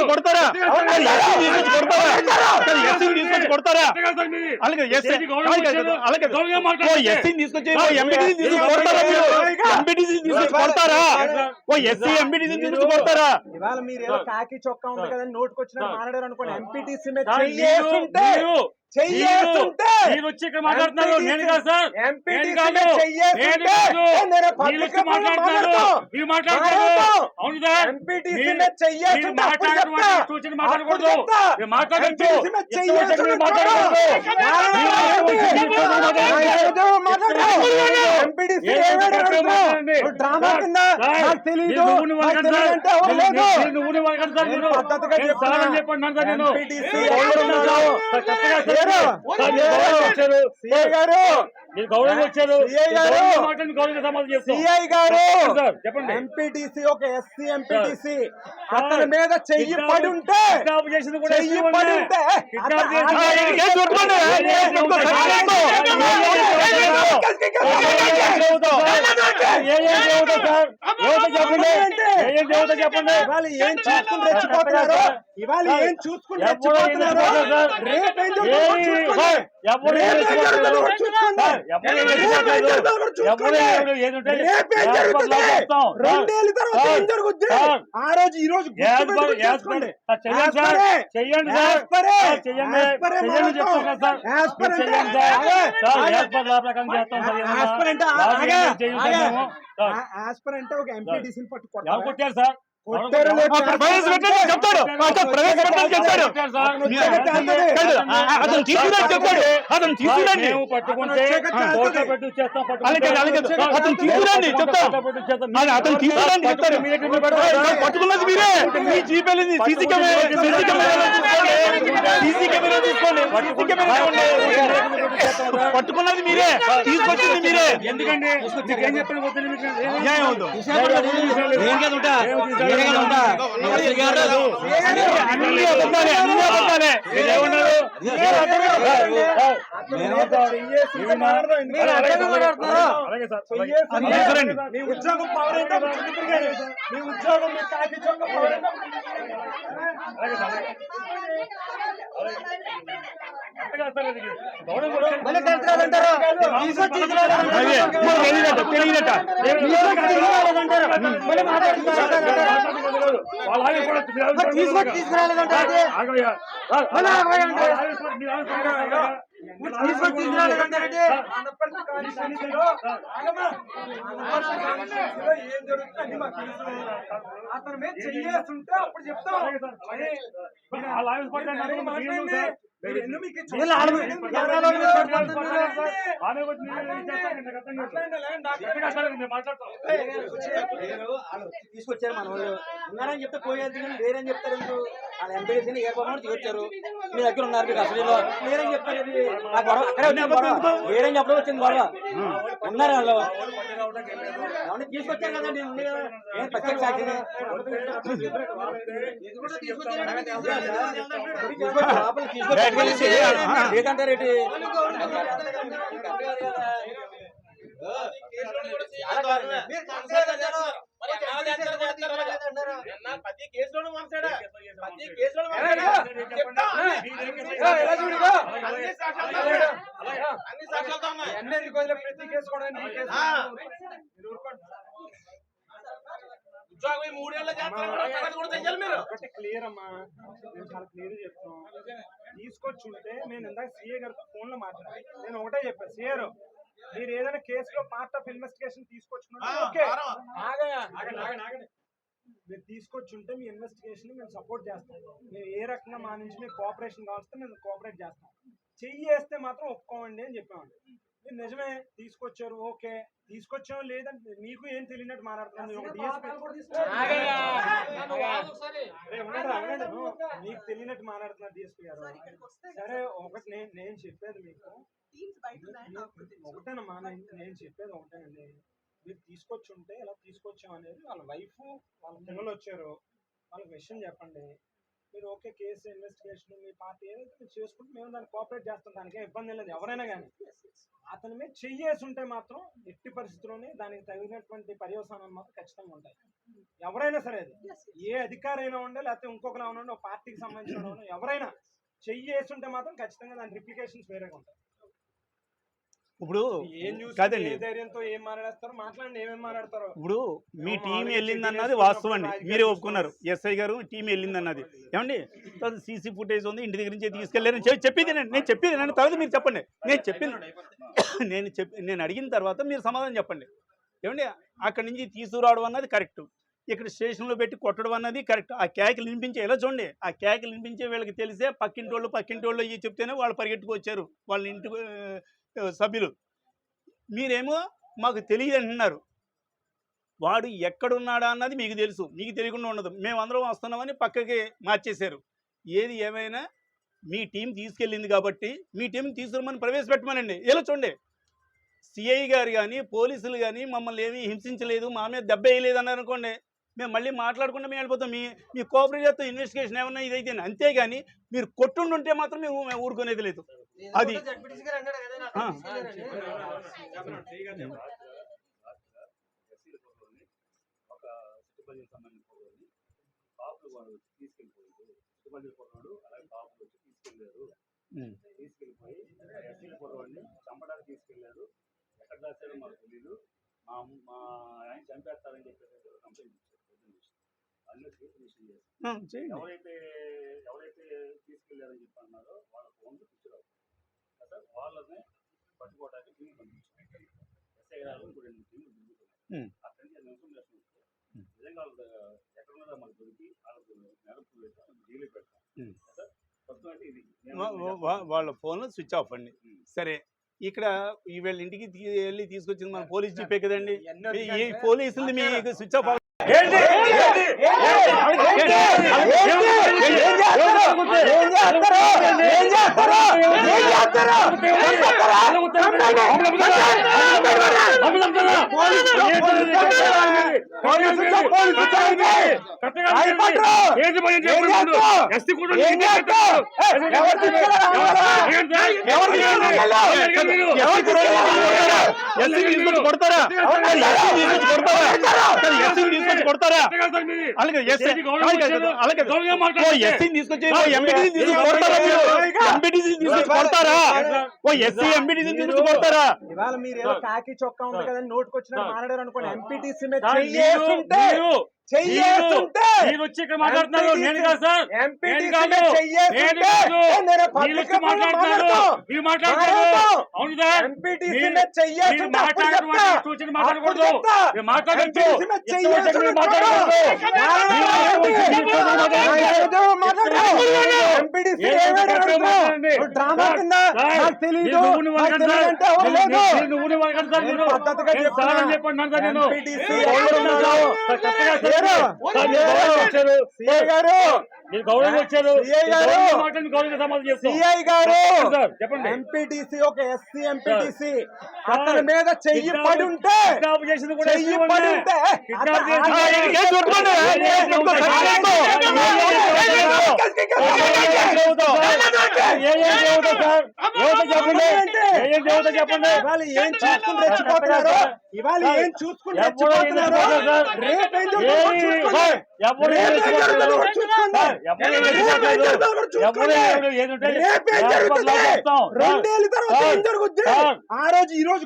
కొడతారా కొడతారా అలాగే ఎస్సీ తీసుకొచ్చి ఎంపీటీసీ తీసుకొచ్చి కొడతారా ఎస్సీ ఎంపీటీసీ తీసుకొచ్చి కొడతారా ఇవాళ మీరు ఏదో కాకి చొక్కా ఉంది కదా నోటుకు వచ్చిన మాట్లాడారు అనుకోండి ఎంపీటీసీ మీద వచ్చి ఇక్కడ మాట్లాడుతున్నారు నేను కాదు సార్ అవును సార్ మాట్లాడకూడదు డ్రామా కింద తెలీదు గౌరవం వచ్చారు సిఐ గారు ఎంపీటీసీ ఒక ఎస్సీ ఎంపీటీసీ అతని మీద చెయ్యి పడి ఉంటే చెప్పండి ఇవాళ ఏం చూసుకుని రెచ్చిపోతున్నారు ఇవాళ ఏం చూసుకుని రెచ్చిపోతున్నారు రేపేం రెండేళ్ళ తర్వాత ఏం జరుగుద్ది ఆ రోజు ఈ రోజు ఒక ఎంపీటీసీని పట్టుకుంటారు సార్ చెప్తాడు అతను తీసుకురండి చెప్పాడు అతను తీసుకురండి అతను తీసుకురండి చెప్తాను అతను తీసుకురండి చెప్తారు పట్టుకున్నది మీరే మీ జీప్ వెళ్ళింది సీసీ కెమెరా తీసుకోండి పట్టుకున్నది మీరే తీసుకొచ్చింది మీరే ఎందుకండి ఏం చెప్పిన అతని మీద చెయ్యేస్తుంటే అప్పుడు చెప్తాం తీసుకొచ్చారు మన వాళ్ళు ఉన్నారని చెప్తే పోయేది లేరని చెప్తారు వాళ్ళ ఎంపీడీసీని ఏర్పడి తీసుకొచ్చారు మీ దగ్గర ఉన్నారు మీకు అసలు లేరని చెప్తారు ఆ గొడవ అక్కడే వచ్చింది లేరని చెప్పడం వచ్చింది గొడవ ఉన్నారు వాళ్ళు తీసుకొచ్చారు కదండి ఉంది కదా ప్రత్యేక సాక్షిని లేదంటారేంటి క్లియర్ అమ్మా నేను చాలా క్లియర్ చెప్తాను తీసుకొచ్చుంటే నేను ఇందాక సీఏ గారితో ఫోన్ లో మాట్లాడాను నేను ఒకటే చెప్పాను సీఏ గారు మీరు ఏదైనా కేసులో పార్ట్ ఆఫ్ ఇన్వెస్టిగేషన్ తీసుకొచ్చుకుంటే మీరు తీసుకొచ్చుంటే మీ ఇన్వెస్టిగేషన్ మేము సపోర్ట్ చేస్తాం మేము ఏ రకంగా మా నుంచి మీకు కోఆపరేషన్ కావాల్సి మేము కోఆపరేట్ చేస్తాం చెయ్యి వేస్తే మాత్రం ఒప్పుకోమండి అని చెప్పామండి మీరు నిజమే తీసుకొచ్చారు, ఓకే తీసుకొచ్చాం లేదంటే మీకు ఏం తెలియనట్టు మాట్లాడుతున్నాను. మీరు ఒక DSP మీకు తెలియనట్టు మాట్లాడుతున్నారు DSP గారు. సరే ఒకటి నేను చెప్పేది మీకు ఒకటేనమ్మా, నేను చెప్పేది ఒకటేనండి. మీరు తీసుకొచ్చి ఉంటే ఇలా తీసుకొచ్చాం అనేది వాళ్ళ వైఫ్ వాళ్ళ పిల్లలు వచ్చారు, వాళ్ళకి విషయం చెప్పండి. మీరు ఓకే కేసు ఇన్వెస్టిగేషన్ మీ పార్టీ ఏదైతే మీరు చేసుకుంటే మేము దాన్ని కోఆపరేట్ చేస్తాం, దానికే ఇబ్బంది లేదు. ఎవరైనా కానీ అతని మీద చెయ్యేసి ఉంటే మాత్రం ఎట్టి పరిస్థితుల్లోనే దానికి తగినటువంటి పర్యవసానాలు మాత్రం ఖచ్చితంగా ఉంటాయి. ఎవరైనా సరే అది ఏ అధికారైనా ఉండే లేకపోతే ఇంకొకలా ఉండే ఒక పార్టీకి సంబంధించిన ఎవరైనా చెయ్యేసి ఉంటే మాత్రం ఖచ్చితంగా దాని రిప్లికేషన్స్ వేరేగా ఉంటాయి. ఇప్పుడు ఏం చూసి కాదండి, ఏ ధైర్యంతో ఏం మాట్లాడతారు, మాట్లాడండి ఏమేమి మాట్లాడతారు. ఇప్పుడు మీ టీం వెళ్ళిందన్నది వాస్తవం అండి, మీరే ఒప్పుకున్నారు. ఎస్ఐ గారు టీం వెళ్ళిందన్నది ఏమండి, తర్వాత సీసీ ఫుటేజ్ ఉంది, ఇంటి దగ్గర నుంచి తీసుకెళ్ళారని చెప్పింది నేను చెప్పింది నన్ను తర్వాత మీరు చెప్పండి. నేను అడిగిన తర్వాత మీరు సమాధానం చెప్పండి. ఏమండి అక్కడి నుంచి తీసుకురావడం అన్నది కరెక్ట్, ఇక్కడ స్టేషన్లో పెట్టి కొట్టడం అన్నది కరెక్ట్. ఆ కేకలు వినిపించే ఎలా చూడండి, ఆ కేకలు వినిపించే వీళ్ళకి తెలిసే పక్కింటి వాళ్ళు ఇవి చెప్తేనే వాళ్ళు పరిగెట్టుకు వచ్చారు వాళ్ళ ఇంటి సభ్యులు. మీరేమో మాకు తెలియదు అంటున్నారు. వాడు ఎక్కడున్నాడా అన్నది మీకు తెలుసు, మీకు తెలియకుండా ఉండదు. మేమందరం వస్తున్నామని పక్కకి మార్చేశారు. ఏది ఏమైనా మీ టీం తీసుకెళ్ళింది కాబట్టి మీ టీంని తీసుకురమని ప్రవేశపెట్టమనండి. ఎలా చూడండి, సిఐ గారు కానీ పోలీసులు కానీ మమ్మల్ని ఏమీ హింసించలేదు, మా మీద దెబ్బ వేయలేదు అన్నారు అనుకోండి, మేము మళ్ళీ మాట్లాడకుండా మేము వెళ్ళిపోతాం. మీ కోఆపరేట్ చేస్తే ఇన్వెస్టిగేషన్ ఏమన్నా ఇదైతే. అంతేగాని మీరు కొట్టుండుంటే మాత్రం మేము ఊరుకునేది లేదు. అది తీసుకెళ్ళిపోయి చంపడానికి తీసుకెళ్లారు. ఎక్కడ దాచారో మాకు తెలీదు. మా ఆయన చంపేస్తారని చెప్పేసి కంప్లైంట్ ఇచ్చారు. అందులో కేసు చేస్తారు. ఎవరైతే తీసుకెళ్లారని చెప్పి అన్నారో వాళ్ళ ఫోన్లు పిచ్చిరావు సార్, వాళ్ళని పట్టుకోవడానికి టీం పంపించారు. ఎస్ఐ గారు ఇంకో 2 టీంలు దిగుతున్నారు. అక్కడి నుంచి ఇన్ఫర్మేషన్ వస్తే నిజంగా వాళ్ళు ఎక్కడ ఉన్నారో మాకు దొరికి వాళ్ళకు నెరపు జైలు పెడతాం సార్. ప్రస్తుతం అయితే ఇది వాళ్ళ ఫోన్లు స్విచ్ ఆఫ్ అండి. సరే, ఇక్కడ వీళ్ళ ఇంటికి వెళ్ళి తీసుకొచ్చింది మన పోలీస్ జీపే కదండి. ఈ పోలీసులు మీకు స్విచ్ ఆఫ్ కొడతారా? కొడతారా? అలాగే తీసుకొచ్చి కొడతారా? ఓ ఎస్సీ ఎంపీటీసీ తీసుకొచ్చి కొడతారా? ఇవాళ మీరు ఏదో కాకి చొక్కా ఉంది కదా నోటుకు వచ్చినట్టు మాట్లాడారు అనుకోండి. ఎంపీటీసీ మీద మీరు వచ్చి ఇక్కడ మాట్లాడుతున్నారు, నేను కాదు సార్. మీరు మాట్లాడుతున్నారు అవును సార్. మీరు మాట్లాడకూడదు, మాట్లాడకూడదు. మీరు గౌరవం వచ్చారు, ఎంపీటీసీ ఒక ఎస్సీ ఎంపీటీసీ అతని మీద చెయ్యి పడి ఉంటే చెప్పండి. ఇవాళ ఏం చూసుకుని రెచ్చిపోతున్నారు, ఇవాళ ఏం చూసుకుని రెచ్చిపోతున్నారు, రేపేం జరుగుతుందో ఆ రోజు ఈ రోజు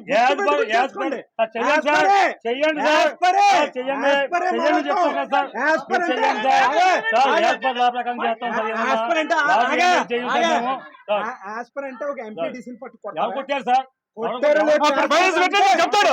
ఒక ఎంపీటీసీని కొట్టారు సార్. చెప్తాడు